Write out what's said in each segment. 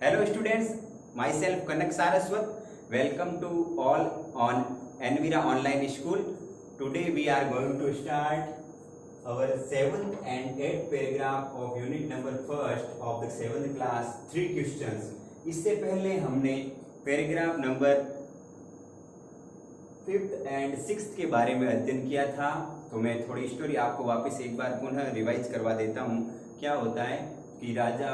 Hello students, myself Kanak Saraswat. Welcome to all on Envira Online School. Today we are going to start our 7th and 8th paragraph of unit number 1st of the 7th class 3 questions. इससे पहले हमने paragraph number 5th and 6th के बारे में अध्ययन किया था। तो मैं थोड़ी स्टोरी आपको वापस एक बार पुनः रिवाइज करवा देता हूँ। क्या होता है कि राजा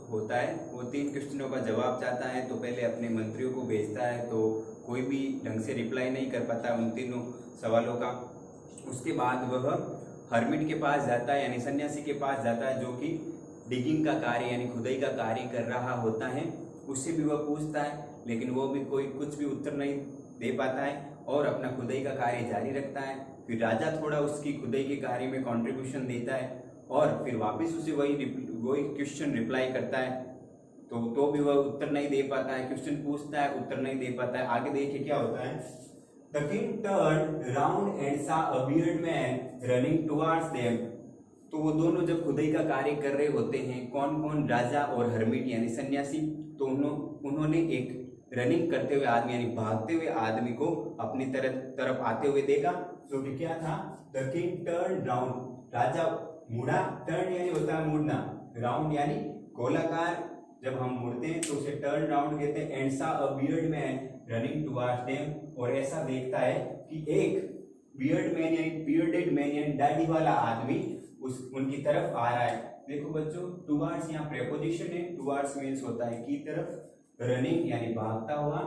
होता है, वो 3 क्वेश्चनों का जवाब चाहता है, तो पहले अपने मंत्रियों को भेजता है, तो कोई भी ढंग से रिप्लाई नहीं कर पाता उन तीनों सवालों का। उसके बाद वह हर्मिट के पास जाता है, यानी सन्यासी के पास जाता है, जो कि डिगिंग का कार्य यानी खुदाई का कार्य कर रहा होता है। उससे भी वह पूछता है, लेकिन वो भी कोई कुछ भी उत्तर नहीं दे पाता है और अपना खुदाई का कार्य जारी रखता है। फिर राजा थोड़ा उसकी खुदाई के कार्य में कंट्रीब्यूशन देता है और फिर वापस उसे वही क्वेश्चन रिप्लाई करता है, तो भी वह उत्तर नहीं दे पाता है। क्वेश्चन पूछता है, उत्तर नहीं दे पाता है। आगे देखिए क्या होता है। The king turned round and saw a beard man running towards them. तो वो दोनों जब खुदाई का कार्य कर रहे होते हैं, कौन कौन, राजा और हर्मिट यानी सन्यासी, तो उन्होंने एक रनिंग करते हुए आदमी यानी भागते हुए आदमी को अपनी तरफ आते हुए देखा, जो कि क्या था। द किंग टर्न राउंड, राजा मुड़ा, टर्न यानी होता है मुड़ना, राउंड यानी गोलाकार, जब हम मुड़ते हैं तो उसे टर्न राउंड कहते हैं। एंड सा a beard man running towards them, और ऐसा देखता है कि एक बियर्ड मैन यानी बियर्डेड मैन यानी दाढ़ी वाला आदमी उनकी तरफ आ रहा है। देखो बच्चों, टुवर्ड्स यहाँ प्रेपोजिशन है, टुवर्ड्स मीन्स होता है की तरफ, रनिंग यानी भागता हुआ,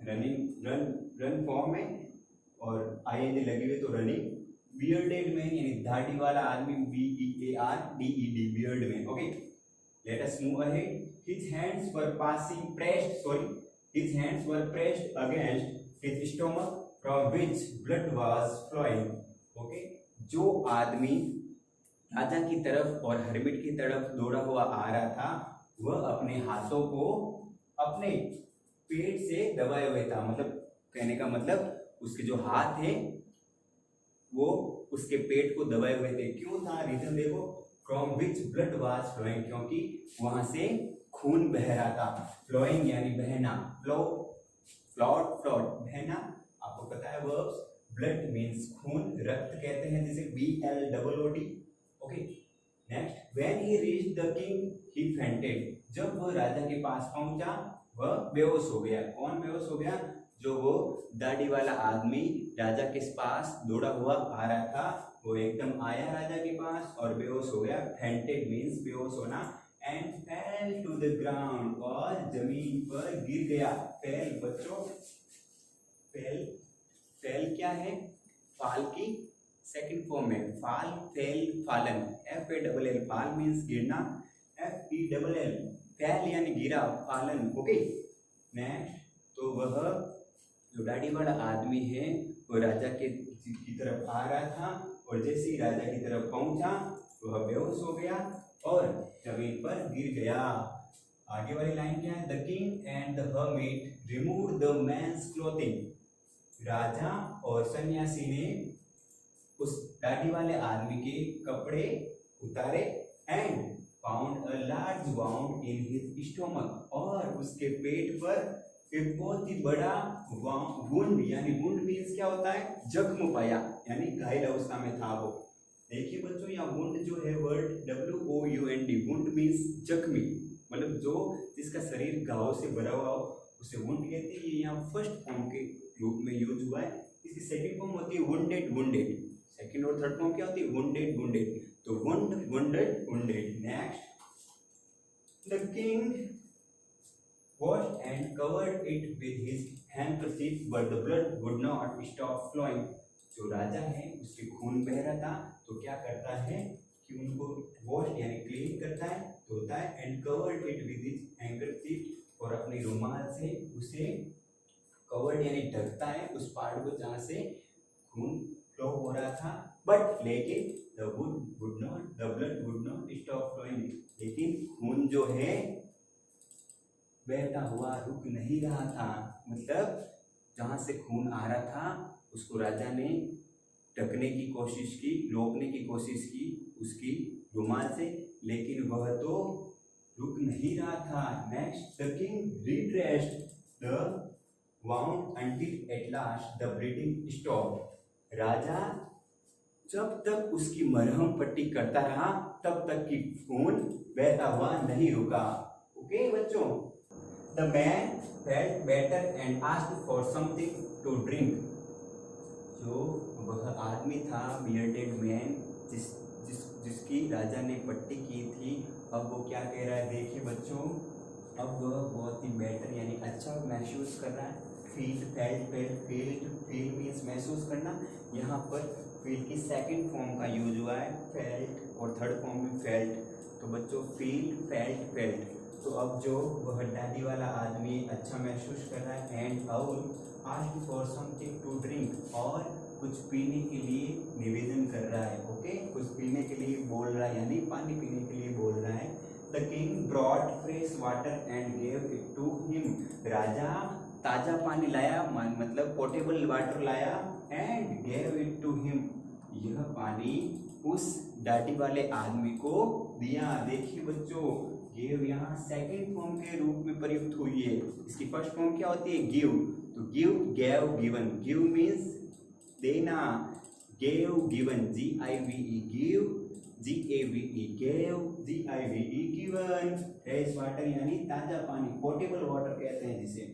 रनिंग रन फॉर्म में और आईएनजी लगी हुई तो रनिंग। बियर्डेड मैन यानी दाढ़ी वाला आदमी, BEARDED beard man. Okay, late us move ahead. His hands were pressed against his stomach from which blood was flowing. Okay, जो आदमी राजा की तरफ और हर्मिट की तरफ दौड़ा हुआ आ रहा था, वह अपने हाथों को अपने पेट से दबाए हुए था। मतलब कहने का मतलब उसके जो हाथ है वो उसके पेट को दबाए हुए थे। क्यों था, रीजन देखो। From which blood was flowing, क्योंकि वहां से खून बह रहा था। फ्लोइंग यानी बहना, फ्लॉट बहना, आपको पता है वर्ब्स। ब्लड मींस खून, रक्त कहते हैं जिसे BLOOD। Okay, next. When he reached the king he fainted, जब वह राजा के पास पहुंचा वह बेहोश हो गया। कौन बेहोश हो गया, जो वो दाढ़ी वाला आदमी राजा के पास दौड़ा हुआ आ रहा था, वो एकदम आया राजा के पास और बेहोश हो गया। फेंटेड मींस बेहोश होना। And fell to the ground, और जमीन पर गिर गया। फेल बच्चों, फेल क्या है, फाल की सेकंड फॉर्म में, फाल, फेल, फालन। FALL, फाल मींस गिरना, FELL फेल यानी गिरा, फालन। Okay, next. तो वह जो दाढ़ी वाला आदमी है वो राजा की तरफ आ रहा था, और जैसे ही राजा की तरफ पहुंचा वह बेहोश हो गया और जमीन पर गिर गया। आगे वाली लाइन क्या है। The king and the hermit remove the man's clothing, राजा और सन्यासी ने उस दाढ़ी वाले आदमी के कपड़े उतारे। And found a large wound in his stomach, और उसके पेट पर एक बहुत ही बड़ा वुंड, यानी वुंड मीन्स क्या होता है, जख्म पाया, यानी घायल अवस्था में था वो। देखिए बच्चों, यहाँ वुंड जो है वर्ड WOUND, वुंड मीन्स जख्मी, मतलब जो जिसका शरीर घाव से भरा हुआ हो उसे वुंड कहते हैं। ये यहाँ फर्स्ट फॉर्म के रूप में यूज हुआ है। इसकी सेकंड फॉर्म होती है वुंडेड। सेकंड और थर्ड फॉर्म क्या होती है, वुंडेड। तो wounded. Next. The king washed and covered it with his handkerchief, but the blood would not stop flowing. जो राजा है उसके खून बह रहा था, तो क्या करता है कि उनको वॉश यानी क्लीन करता है, धोता है, and covered it with his handkerchief, और अपनी रुमाल से उसे कवर्ड यानी ढकता है उस पार्ट को जहाँ से खून फ्लो हो रहा था। बट लेकिन the blood would not stop flowing, लेकिन खून जो है बहता हुआ रुक नहीं रहा था। मतलब जहाँ से खून आ रहा था उसको राजा ने ढकने की कोशिश की, रोकने की कोशिश की उसकी रुमाल से, लेकिन वह तो रुक नहीं रहा था। Next, the king redressed the wound until at last the bleeding stop. राजा जब तक उसकी मरहम पट्टी करता रहा तब तक कि खून बहता हुआ नहीं रुका। ओके बच्चों, the man felt better and asked for something to drink. जो वह आदमी था बियर्डेड मैन जिसकी राजा ने पट्टी की थी, अब वो क्या कह रहा है देखिए बच्चों, अब वह बहुत ही बेटर यानी अच्छा महसूस कर रहा है। फील मीन्स महसूस करना, यहाँ पर फील की सेकंड फॉर्म का यूज हुआ है फेल्ट और थर्ड फॉर्म में फेल्ट। तो बच्चों फील फेल्ट। तो अब जो वह डैडी वाला आदमी अच्छा महसूस कर रहा है एंड और asked for something to drink, और कुछ पीने के लिए निवेदन कर रहा है। ओके, कुछ पीने के लिए बोल रहा है यानी पानी पीने के लिए बोल रहा है। The king brought fresh water and gave it to him. राजा ताजा पानी लाया मतलब पोर्टेबल वाटर लाया and gave it to him. यह पानी उस डाटी वाले आदमी को दिया। देखिए बच्चों, गिव यहाँ सेकंड फॉर्म के रूप में प्रयुक्त हुई है। इसकी फर्स्ट फॉर्म क्या होती है? गिव। तो give, gave, given. Give means देना, gave, given, GIVE, give, GAVE, gave, GIVE, given. Fresh water यानी ताजा पानी, पोर्टेबल वाटर कहते हैं जिसे।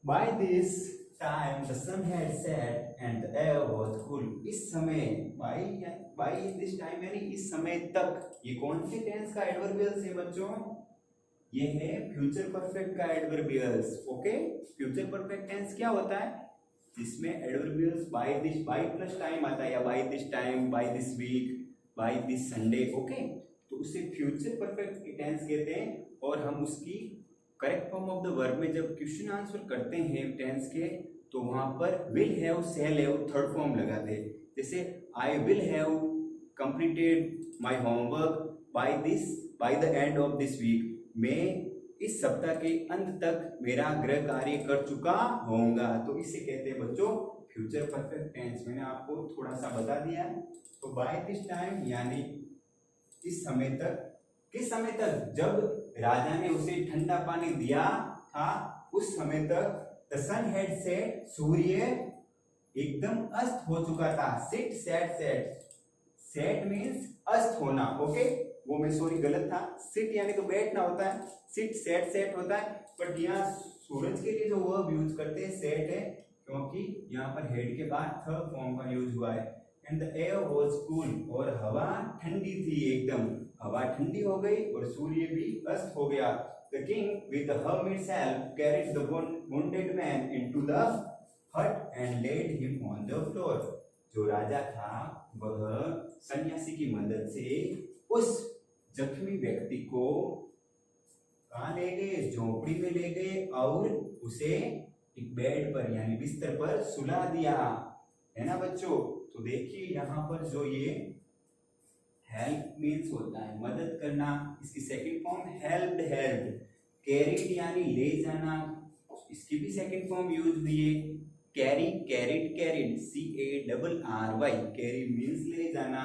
By this time the sun had set and the air was cool. इस समय by this time यानी इस समय तक, ये कौन से टेंस का एडवर्बियल्स है बच्चों? ये है फ्यूचर परफेक्ट का adverbials. Okay, future perfect tense क्या होता है? जिसमें adverbials by this, by plus time आता है, या by this time, by this week, by this Sunday. Okay, तो उसे फ्यूचर परफेक्ट टेंस कहते हैं। और हम उसकी correct form of the verb में जब क्वेश्चन आंसर करते हैं टेंस के, तो वहां पर will have, shall have third form लगाते हैं। जैसे I will have completed my homework by the end of this week. मैं इस सप्ताह के अंत तक मेरा गृह कार्य कर चुका होऊंगा। तो इसे कहते हैं बच्चों फ्यूचर परफेक्ट टेंस। मैंने आपको थोड़ा सा बता दिया है। तो बाय दिस टाइम यानी इस समय तक। किस समय तक? जब राजा ने उसे ठंडा पानी दिया था उस समय तक। द सन हैड सेट, सूर्य एकदम अस्त हो चुका था। सिट, सेट मीन्स अस्त होना। ओके, वो मैं सॉरी गलत था। सिट यानी तो बैठना होता है, सिट सेट होता है। बट यहाँ सूरज के लिए जो वर्ब यूज करते हैं सेट है, क्योंकि यहाँ पर हेड के बाद थर्ड फॉर्म का यूज हुआ है। And the air was cool, और हवा ठंडी थी एकदम। हवा ठंडी हो गई और सूर्य भी अस्त हो गया। The king with the hermit self carried the wounded man into the hut and laid him on the floor. जो राजा था वह सन्यासी की मदद से उस जख्मी व्यक्ति को कहाँ ले गए? झोपड़ी में ले गए और उसे एक बेड पर यानी बिस्तर पर सुला दिया, है ना बच्चों। तो देखिए यहाँ पर जो ये हेल्प मीन्स होता है मदद करना। इसकी सेकंड फॉर्म हेल्प्ड। कैरीड यानी ले जाना, इसकी भी सेकंड फॉर्म यूज हुई है। Carry, carried, CARRY, carry means ले जाना।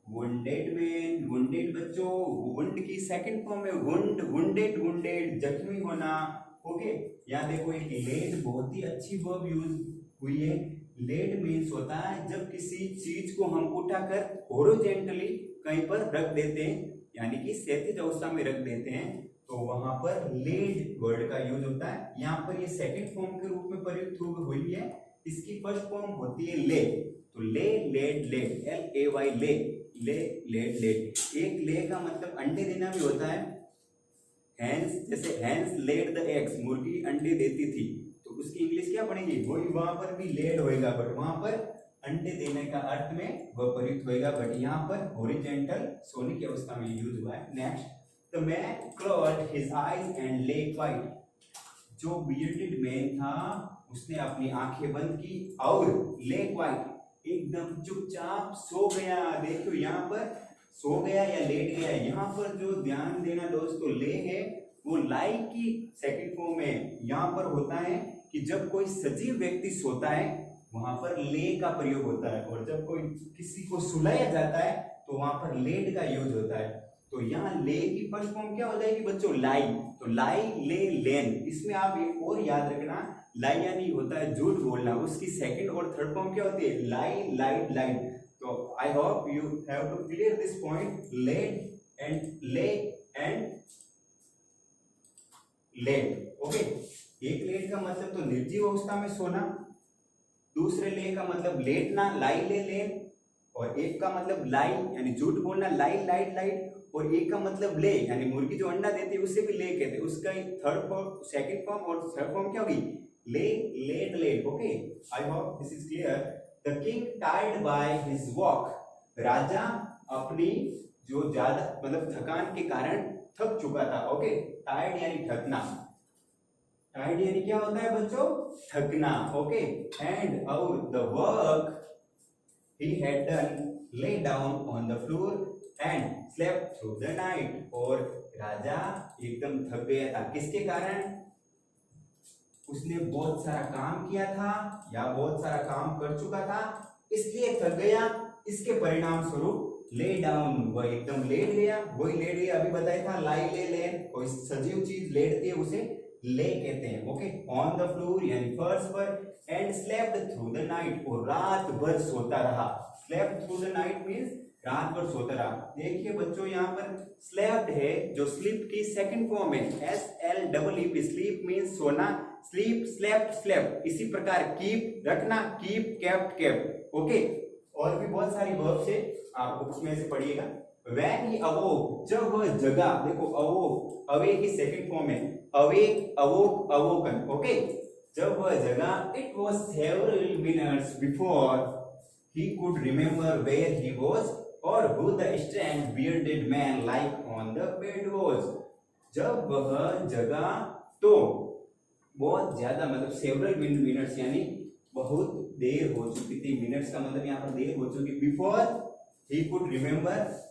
वुंडेड मैन, वुंडेड बच्चों वुंड की सेकंड फॉर्म है वुंडेड, जख्मी होना। ओके, यहाँ देखो एक लेड बहुत ही अच्छी वर्ब यूज हुई है। लेड मीन्स होता है जब किसी चीज को हम उठाकर हॉरिजॉन्टली कहीं पर रख देते हैं, यानी कि क्षैतिज अवस्था में रख देते हैं, तो वहां पर लेड वर्ड का यूज होता है। यहाँ पर ये सेकंड फॉर्म के रूप में प्रयुक्त हुई है। इसकी फर्स्ट फॉर्म होती है ले। तो ले, लेड, LAY, लेड। एक ले का मतलब अंडे देना भी होता है। हैंस, जैसे हैंस लेड द एग्स, मुर्गी अंडे देती थी, तो उसकी इंग्लिश क्या पढ़ेंगे? वही वहां पर भी लेड होएगा, बट वहां पर अंडे देने का अर्थ में वह प्रयुक्त होएगा, बट यहाँ पर हॉरिजॉन्टल सोने की अवस्था में यूज हुआ है। Next, the man closed his eyes and ले क्वाइट। जो बियर्डेड मैन था उसने अपनी आंखें बंद की और ले क्वाइट एकदम चुपचाप सो गया। देखो यहाँ पर सो गया या लेट गया, यहाँ पर जो ध्यान देना दोस्तों ले है वो लाई की सेकंड फॉर्म में यहाँ पर होता है कि जब कोई सजीव व्यक्ति सोता है वहां पर ले का प्रयोग होता है, और जब कोई किसी को सुलाया जाता है तो वहां पर लेट का यूज होता है। तो यहाँ ले की फर्स्ट फॉर्म क्या हो जाएगी बच्चों, लाई। तो लाई, ले, लेन। इसमें आप एक और याद रखना, लाई यानी होता है झूठ बोलना, उसकी सेकंड और थर्ड फॉर्म क्या होती है, लाई, लाइट, लाइट। तो I hope you have to clear this point, led and lay and led. Okay, एक लेड का मतलब तो निर्जीव अवस्था में सोना, दूसरे ले का मतलब लेटना, लाई, ले, लेन, और एक का मतलब लाई यानी झूठ बोलना, लाई, लाइट, लाइट, और एक का मतलब ले यानी मुर्गी जो अंडा देती है उससे भी ले कहते हैं, उसका थर्ड फॉर्म, सेकंड फॉर्म और थर्ड फॉर्म क्या होगी, lay, laid, laid. Okay, I hope this is clear. The king tired by his walk, राजा अपनी जो ज्यादा मतलब थकान के कारण थक चुका था। ओके, टायर्ड यानी थकना, टायर्ड यानी क्या होता है बच्चों, थकना। ओके, एंड और the work he had done lay down on the floor and slept through the night। और राजा एकदम थक गया था, किसके कारण, उसने बहुत सारा काम किया था या बहुत सारा काम कर चुका था इसलिए थक गया, इसके परिणाम स्वरूप ले डाउन, वह एकदम लेट गया। वही लेट गया अभी बताया था, लाई, ले, लेन, कोई सजीव चीज लेटती है उसे ले कहते हैं। ओके, ऑन द फ्लोर यानी फर्श पर, and slept through the night, और रात भर सोता रहा। Slept through the night means रात भर सोता रहा। देखिए बच्चों यहाँ पर स्लेप्ट है जो स्लीप की सेकंड फॉर्म है, SLEEP, स्लीप मींस सोना, स्लीप, स्लेप्ट, स्लेप्ट। इसी प्रकार कीप रखना, कीप, केप्ट, केप्ट। ओके, और भी बहुत सारी वर्ब्स है, आप बुक्स में से पढ़िएगा। When he awoke, जब वह जगा, देखो अवोक, अवेक की सेकंड फॉर्म है, अवेक, अवोक, अवोकन। ओके, जब वह जगा, it was several minutes before he could remember where he was or who the strange bearded man like on the bed was। जब वह जगा तो बहुत ज्यादा मतलब सेवरल मिनट्स यानी बहुत देर हो चुकी थी, मिनट्स का मतलब यहाँ पर देर हो चुकी, before he could remember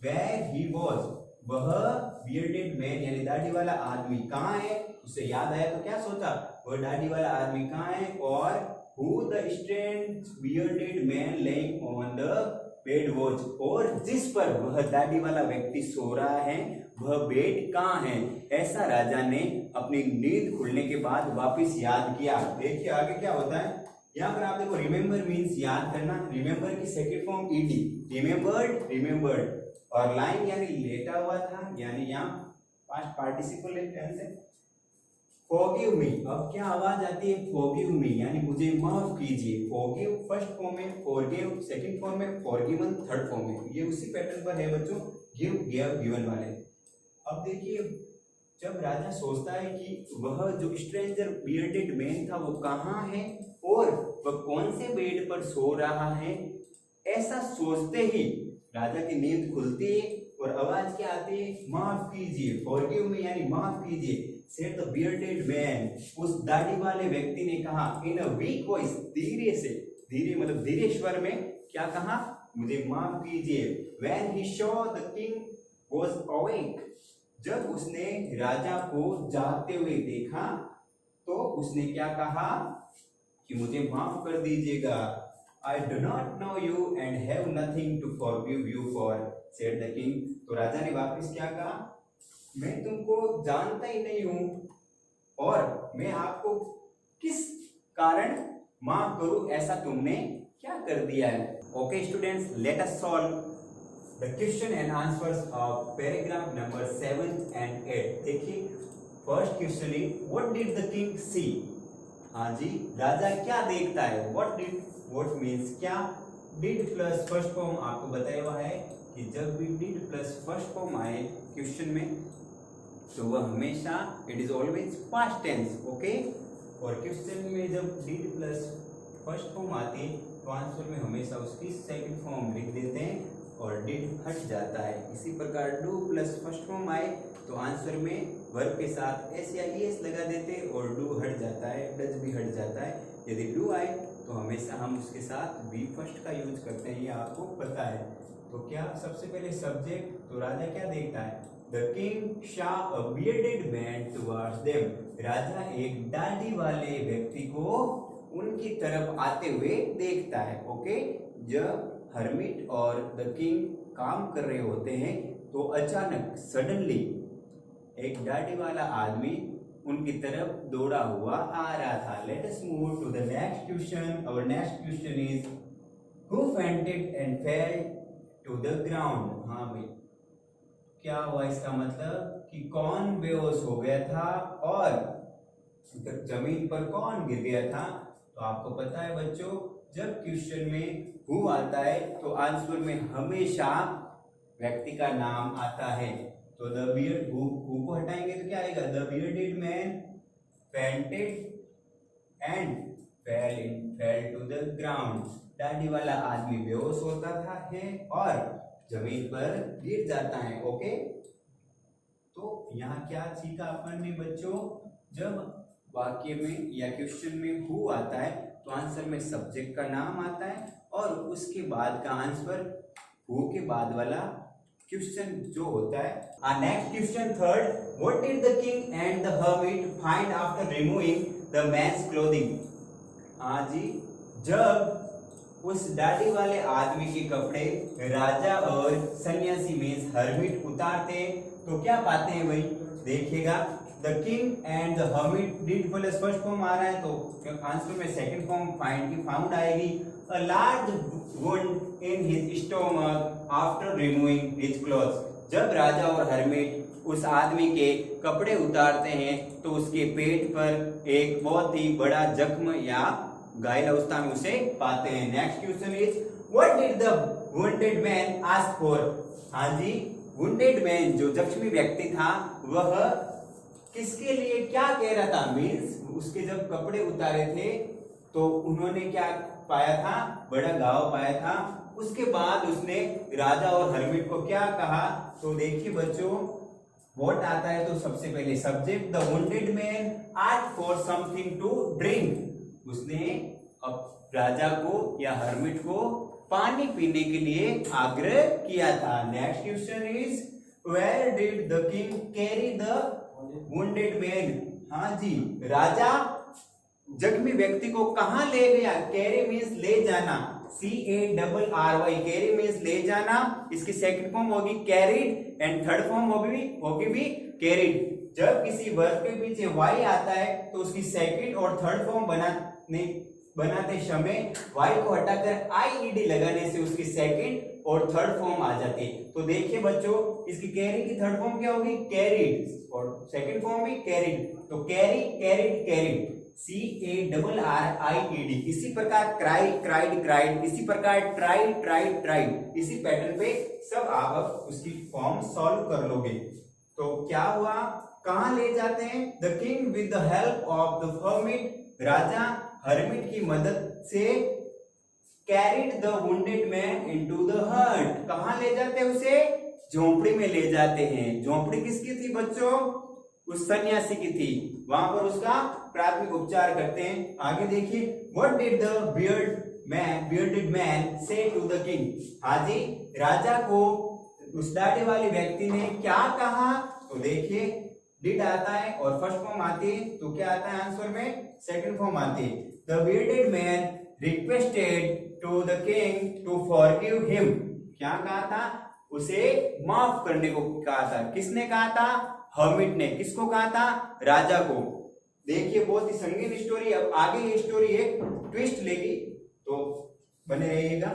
where he was, वह बियर्डेड मैन यानी दाढ़ी वाला आदमी कहाँ है, उसे याद आया तो क्या सोचा, वह दाढ़ी वाला आदमी कहाँ है, और who the strange bearded man laying on the bed was, और जिस पर वह दाढ़ी वाला व्यक्ति सो रहा है वह बेड कहाँ है, ऐसा राजा ने अपनी नींद खुलने के बाद वापस याद किया। देखिए आगे क्या होता है, यहाँ पर आप देखो रिमेम्बर मीन्स याद करना, रिमेम्बर की second form ED, remembered, remembered, और लाइन यानी लेटा हुआ था, यानी यहाँ पास्ट पार्टिसिपल टेंस है। फॉरगिव मी, अब क्या आवाज आती है, फॉरगिव मी यानी मुझे माफ कीजिए। फॉरगिव फर्स्ट फॉर्म में, फॉरगिव सेकंड फॉर्म में, फॉरगिवन थर्ड फॉर्म में, ये उसी पैटर्न पर है बच्चों, गिव, गिव, गिवन वाले। अब देखिए जब राजा सोचता है कि वह जो स्ट्रेंजर बियर्डेड मैन था वो कहाँ है और वह कौन से बेड पर सो रहा है, ऐसा सोचते ही राजा की नींद खुलती है और आवाज क्या आती है, माफ कीजिए, फॉरगिव मी यानी माफ कीजिए। सेड द बियर्डेड मैन, उस दाढ़ी वाले व्यक्ति ने कहा, इन अ वीक वॉइस, धीरे से, धीरे मतलब धीरे स्वर में क्या कहा, मुझे माफ कीजिए। When he saw the king was awake, जब उसने राजा को जागते हुए देखा तो उसने क्या कहा कि मुझे माफ कर दीजिएगा। I do not know you and have nothing to forgive you for, said the king। तो राजा ने वापस क्या कहा, मैं तुमको जानता ही नहीं हूँ और मैं आपको किस कारण माफ करूं, ऐसा तुमने क्या कर दिया है। Okay students, let us solve the question and answers of paragraph number 7 and 8। देखिए फर्स्ट क्वेश्चन है, what did the king see, हाँ जी राजा क्या देखता है, व्हाट डिड, व्हाट मीन्स क्या, डिड प्लस फर्स्ट फॉर्म आपको बताया हुआ है कि जब भी डिड प्लस फर्स्ट फॉर्म आए क्वेश्चन में तो वह हमेशा it is always past tense. Okay, और क्वेश्चन में जब डिड प्लस फर्स्ट फॉर्म आती है तो आंसर में हमेशा उसकी सेकंड फॉर्म लिख देते हैं और डिड हट जाता है। इसी प्रकार डू प्लस फर्स्ट फॉर्म आए तो आंसर में वर्ब के साथ एस या ईएस लगा देते और डू हट जाता है, डज भी हट जाता है। यदि डू आए तो हमेशा हम उसके साथ बी फर्स्ट का यूज करते हैं, ये आपको पता है। तो क्या सबसे पहले सब्जेक्ट, तो राजा क्या देखता है, the king saw a bearded man towards them, राजा एक दाढ़ी वाले व्यक्ति को उनकी तरफ आते हुए देखता है। ओके, जब हर्मिट और द किंग काम कर रहे होते हैं तो अचानक सडनली एक दाढ़ी वाला आदमी उनकी तरफ दौड़ा हुआ आ रहा था। Let us move to the next question. Our next question is who fainted and fell to the ground. हाँ भाई, क्या हुआ इसका मतलब कि कौन बेहोश हो गया था और जमीन पर कौन गिर गया था। तो आपको पता है बच्चों, जब क्वेश्चन में हु आता है तो आंसर में हमेशा व्यक्ति का नाम आता है। तो द बियर्ड हु को हटाएंगे तो क्या आएगा, the bearded man fainted and fell to the ground. दाढ़ी वाला आदमी बेहोश होता था है और जमीन पर गिर जाता है। ओके, तो यहाँ क्या सीखा अपन ने बच्चों, जब वाक्य में या क्वेश्चन में हु आता है तो आंसर में सब्जेक्ट का नाम आता है और उसके बाद का आंसर हु के बाद वाला क्वेश्चन जो होता है। Next question third, what did the king and the hermit find after removing the man's clothing. हाँ जी, जब उस दाढ़ी वाले आदमी के कपड़े राजा और सन्यासी मींस हर्मिट उतारते तो क्या पाते हैं भाई, देखिएगा the king and the hermit did plus first form आ रहा है तो आंसर में सेकंड फॉर्म फाइंड की फाउंड आएगी। A large wound in his stomach after removing his clothes. जब राजा और हर्मिट उस आदमी के कपड़े उतारते हैं तो उसके पेट पर एक बहुत ही बड़ा जख्म या घायल अवस्था में उसे पाते हैं। Next question is what did the wounded man ask for. हाँ जी, वुंडेड मैन जो जख्मी व्यक्ति था वह किसके लिए क्या कह रहा था, मीन्स उसके जब कपड़े उतारे थे तो उन्होंने क्या पाया था, बड़ा घाव पाया था। उसके बाद उसने राजा और हर्मिट को क्या कहा, तो देखिए बच्चों व्हाट आता है तो सबसे पहले subject, the wounded man asked for something to drink. उसने अब राजा को या हर्मिट को पानी पीने के लिए आग्रह किया था। Next question is where did the king carry the wounded man. हाँ जी, राजा जख्मी व्यक्ति को कहां ले गया, कैरी मीन्स ले जाना, CARRY, कैरी मीन्स ले जाना। इसकी सेकंड फॉर्म होगी कैरिड एंड थर्ड फॉर्म होगी भी कैरिड। जब किसी वर्ब के पीछे y आता है तो उसकी सेकंड और थर्ड फॉर्म बनाते समय y को हटाकर IED लगाने से उसकी सेकंड और थर्ड फॉर्म आ जाती है। तो देखिए बच्चों, इसकी कैरी की थर्ड फॉर्म क्या होगी, कैरिड, और सेकंड फॉर्म भी कैरिड। तो कैरी, कैरिड, कैरिड, CARRIED। इसी प्रकार क्राई, क्राइड, क्राइड, इसी प्रकार ट्राई, ट्राइड, ट्राइड, इसी पैटर्न पे सब आप उसकी फॉर्म सॉल्व कर लोगे। तो क्या हुआ, कहां ले जाते हैं, the king with the help of the hermit, Raja hermit की मदद से carried the wounded man into the हट। कहां ले जाते हैं उसे, झोंपड़ी में ले जाते हैं। झोंपड़ी किसकी थी बच्चों, उस सन्यासी की थी, वहां पर उसका प्राथमिक उपचार करते हैं। आगे देखिए, what did the bearded man से टू द किंग। हाँ जी, राजा को उस दाढ़ी वाले व्यक्ति ने क्या कहा, तो देखिए डिड आता है और फर्स्ट फॉर्म आती है तो क्या आता है आंसर में, सेकंड फॉर्म आती है। The bearded man requested to the king to forgive him. क्या कहा था, उसे माफ करने को कहा था। किसने कहा था, हर्मिट ने। किसको कहा था, राजा को। देखिए बहुत ही संगीन स्टोरी। अब आगे ये स्टोरी एक ट्विस्ट लेगी तो बने रहिएगा।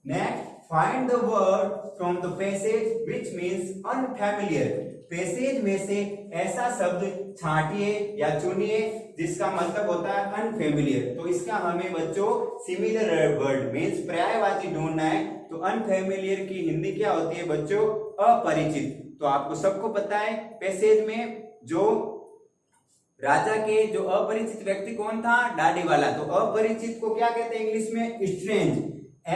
Next, find the word from the passage which means unfamiliar. Passage में से ऐसा शब्द छांटिए या चुनिए जिसका मतलब होता है अनफेमिलियर। तो इसका हमें बच्चों सिमिलर वर्ड मींस पर्यायवाची ढूंढना है। तो अनफेमिलियर की हिंदी क्या होती है बच्चों, अपरिचित। तो आपको सबको पता है पैसेज में जो राजा के जो अपरिचित व्यक्ति कौन था, दाढ़ी वाला। तो अपरिचित को क्या कहते हैं इंग्लिश में, स्ट्रेंज,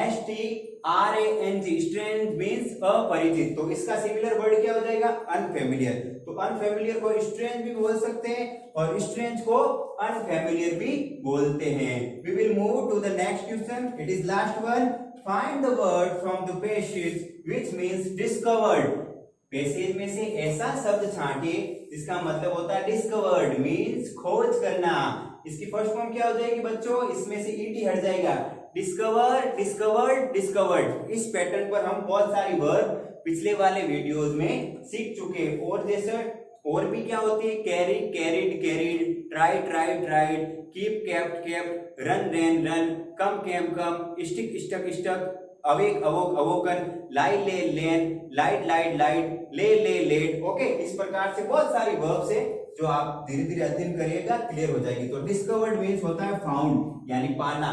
STRANG, स्ट्रेंज मींस अपरिचित। तो इसका सिमिलर वर्ड क्या हो जाएगा, अनफेमिलियर। तो अनफेमिलियर को स्ट्रेंज भी बोल सकते हैं और स्ट्रेंज को अनफेमिलियर भी बोलते हैं। We will move to the next question, it is last one. Find the word from the passage which means discovered. Passage में से ऐसा शब्द छांटिए जिसका मतलब होता है डिस्कवर्ड मींस खोज करना। इसकी फर्स्ट फॉर्म क्या हो जाएगी बच्चों, इसमें से ED हट जाएगा, डिस्कवर, डिस्कवर्ड, डिस्कवर्ड। इस पैटर्न पर हम बहुत सारी वर्ब पिछले वाले वीडियोस में सीख चुके हैं। और जैसे और भी क्या होती है, carry, carried, carried, try, try, tried, keep, kept, kept, run, ran, run, come, came, come, stick, stuck, stuck, awake, awoke, awoken, lie, lay, lain, light, light, light, lay, let. Okay, इस प्रकार से बहुत सारी वर्ब्स है जो आप धीरे धीरे अध्ययन करिएगा, क्लियर हो जाएगी। तो डिस्कवर्ड मीन्स होता है फाउंड, यानी पाना।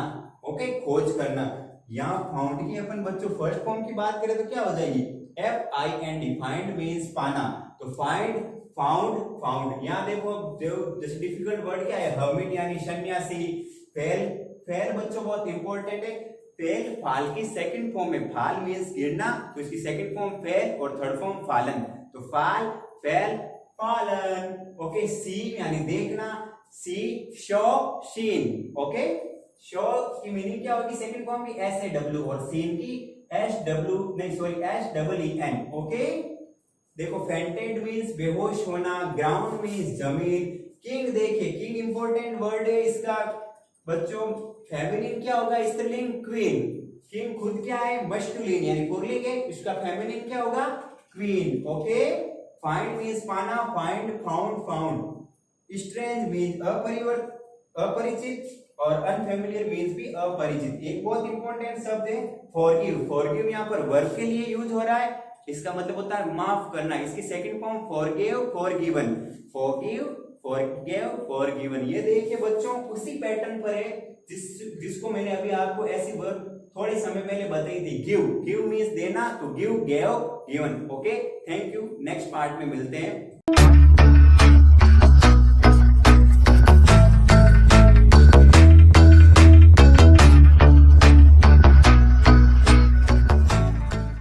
ओके, खोज करना। यहाँ फाउंड की अपन बच्चों फर्स्ट फॉर्म की बात करें तो क्या हो जाएगी, FIND, फाइंड मीन्स पाना। तो फाइंड, फाउंड, फाउंड। यहाँ देखो जैसे डिफिकल्ट वर्ड क्या है, हर्मिट यानी सन्यासी। फेल, फेल बच्चों बहुत इंपॉर्टेंट है। फेल फाल की सेकंड फॉर्म है, फाल मीन्स गिरना, तो इसकी सेकंड फॉर्म फेल और थर्ड फॉर्म फालन। तो फाल, फेल, फालन। ओके, सी यानी देखना, सी, शो, शीन। ओके, शो की मीनिंग क्या होगी सेकंड फॉर्म की, SAW, और सीन की SEEN। ओके, देखो फेंटेड मीन्स बेहोश होना, ग्राउंड मीन्स जमीन। किंग, देखिए किंग इंपॉर्टेंट वर्ड है इसका बच्चों। फेमिनिन क्या होगा, स्त्रीलिंग क्वीन। किंग खुद क्या है, मस्कुलिन यानी पुल्लिंग है, इसका फेमिनिन क्या होगा, क्वीन। ओके, फाइंड मीन्स पाना, find, found, found. Strange means अपरिचित, और अनफेमिलियर मीन्स भी अपरिचित। एक बहुत इंपॉर्टेंट शब्द है फॉरगिव। फॉरगिव यहाँ पर वर्ब के लिए यूज हो रहा है, इसका मतलब होता है माफ करना। इसकी second form forgive, forgiven. Forgive, forgive, forgiven. ये देखिए बच्चों उसी पैटर्न पर है जिसको मैंने अभी आपको ऐसी वर्ब थोड़े समय पहले बताई थी। गिव, गिव मीन्स देना, तो give, gave, given. Okay, thank you. Next part में मिलते हैं।